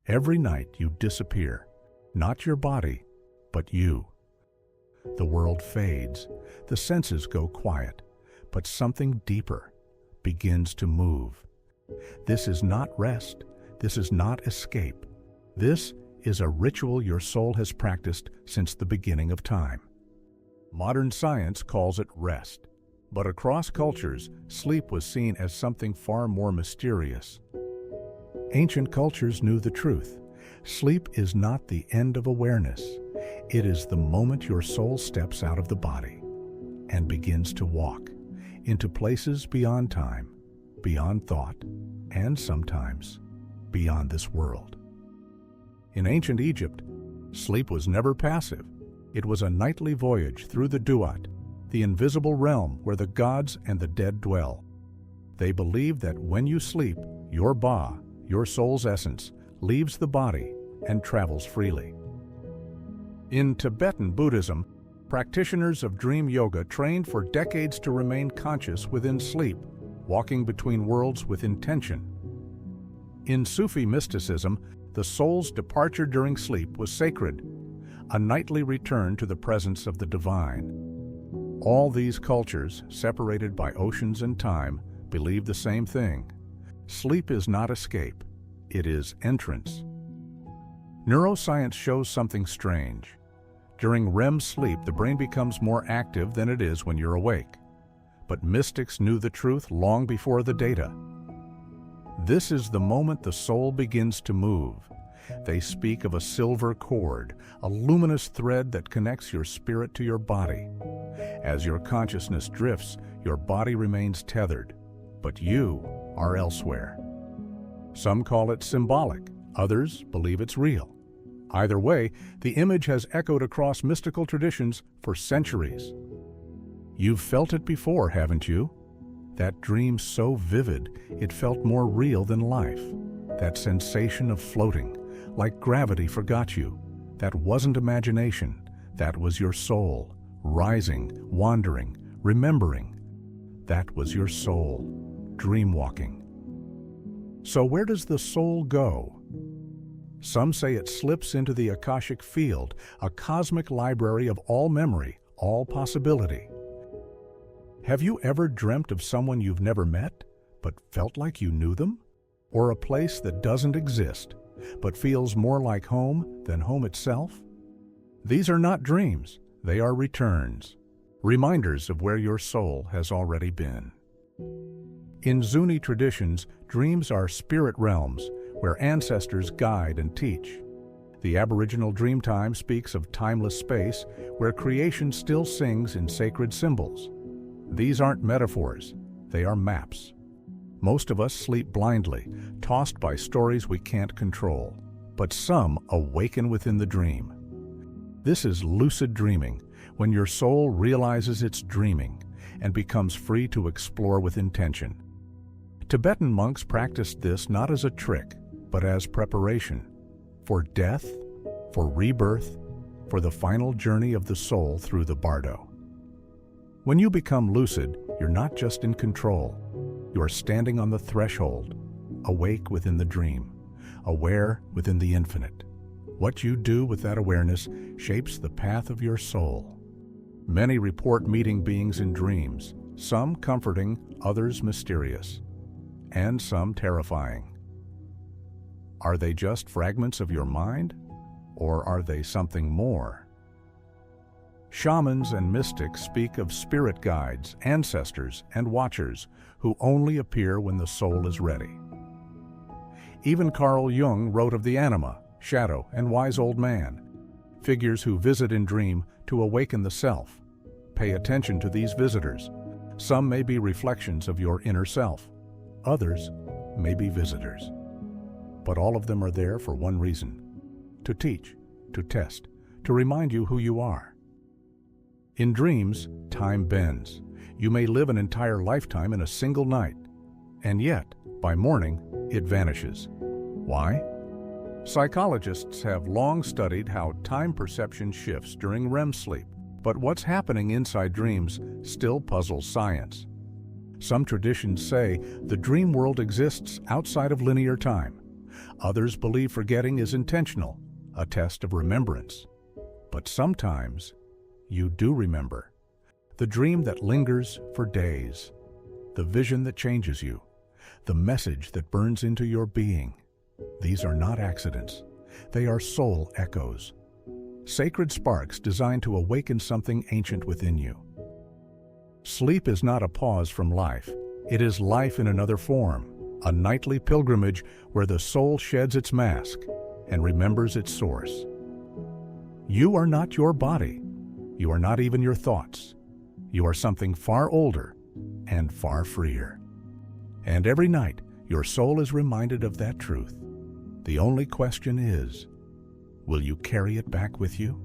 Every night you disappear, not your body, but you. The world fades, the senses go quiet, but something deeper begins to move. This is not rest, this is not escape. This is a ritual your soul has practiced since the beginning of time. Modern science calls it rest, but across cultures, sleep was seen as something far more mysterious. Ancient cultures knew the truth. Sleep is not the end of awareness. It is the moment your soul steps out of the body and begins to walk into places beyond time, beyond thought, and sometimes beyond this world. In ancient Egypt, sleep was never passive. It was a nightly voyage through the Duat, the invisible realm where the gods and the dead dwell. They believed that when you sleep, your Ba, your soul's essence, leaves the body and travels freely. In Tibetan Buddhism, practitioners of dream yoga trained for decades to remain conscious within sleep, walking between worlds with intention. In Sufi mysticism, the soul's departure during sleep was sacred, a nightly return to the presence of the divine. All these cultures, separated by oceans and time, believe the same thing. Sleep is not escape, it is entrance. Neuroscience shows something strange. During REM sleep, the brain becomes more active than it is when you're awake. But mystics knew the truth long before the data. This is the moment the soul begins to move. They speak of a silver cord, a luminous thread that connects your spirit to your body. As your consciousness drifts, your body remains tethered, but you are elsewhere. Some call it symbolic, others believe it's real. Either way, the image has echoed across mystical traditions for centuries. You've felt it before, haven't you? That dream so vivid, it felt more real than life. That sensation of floating, like gravity forgot you. That wasn't imagination, that was your soul, rising, wandering, remembering. That was your soul, dreamwalking. So where does the soul go? Some say it slips into the Akashic field, a cosmic library of all memory, all possibility. Have you ever dreamt of someone you've never met, but felt like you knew them? Or a place that doesn't exist, but feels more like home than home itself? These are not dreams, they are returns, reminders of where your soul has already been. In Zuni traditions, dreams are spirit realms, where ancestors guide and teach. The Aboriginal Dreamtime speaks of timeless space where creation still sings in sacred symbols. These aren't metaphors, they are maps. Most of us sleep blindly, tossed by stories we can't control, but some awaken within the dream. This is lucid dreaming, when your soul realizes it's dreaming and becomes free to explore with intention. Tibetan monks practiced this not as a trick, but as preparation for death, for rebirth, for the final journey of the soul through the bardo. When you become lucid, you're not just in control. You are standing on the threshold, awake within the dream, aware within the infinite. What you do with that awareness shapes the path of your soul. Many report meeting beings in dreams, some comforting, others mysterious, and some terrifying. Are they just fragments of your mind, or are they something more? Shamans and mystics speak of spirit guides, ancestors, and watchers who only appear when the soul is ready. Even Carl Jung wrote of the anima, shadow, and wise old man, figures who visit in dream to awaken the self. Pay attention to these visitors. Some may be reflections of your inner self. Others may be visitors. But all of them are there for one reason: to teach, to test, to remind you who you are. In dreams, time bends. You may live an entire lifetime in a single night, and yet, by morning, it vanishes. Why? Psychologists have long studied how time perception shifts during REM sleep, but what's happening inside dreams still puzzles science. Some traditions say the dream world exists outside of linear time, Others believe forgetting is intentional, a test of remembrance. But sometimes you do remember. The dream that lingers for days, the vision that changes you, the message that burns into your being. These are not accidents. They are soul echoes, sacred sparks designed to awaken something ancient within you. Sleep is not a pause from life. It is life in another form, a nightly pilgrimage where the soul sheds its mask and remembers its source. You are not your body. You are not even your thoughts. You are something far older and far freer. And every night, your soul is reminded of that truth. The only question is, will you carry it back with you?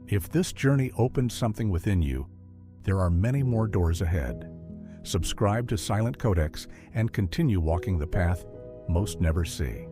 If this journey opened something within you, there are many more doors ahead. Subscribe to Silent Codex and continue walking the path most never see.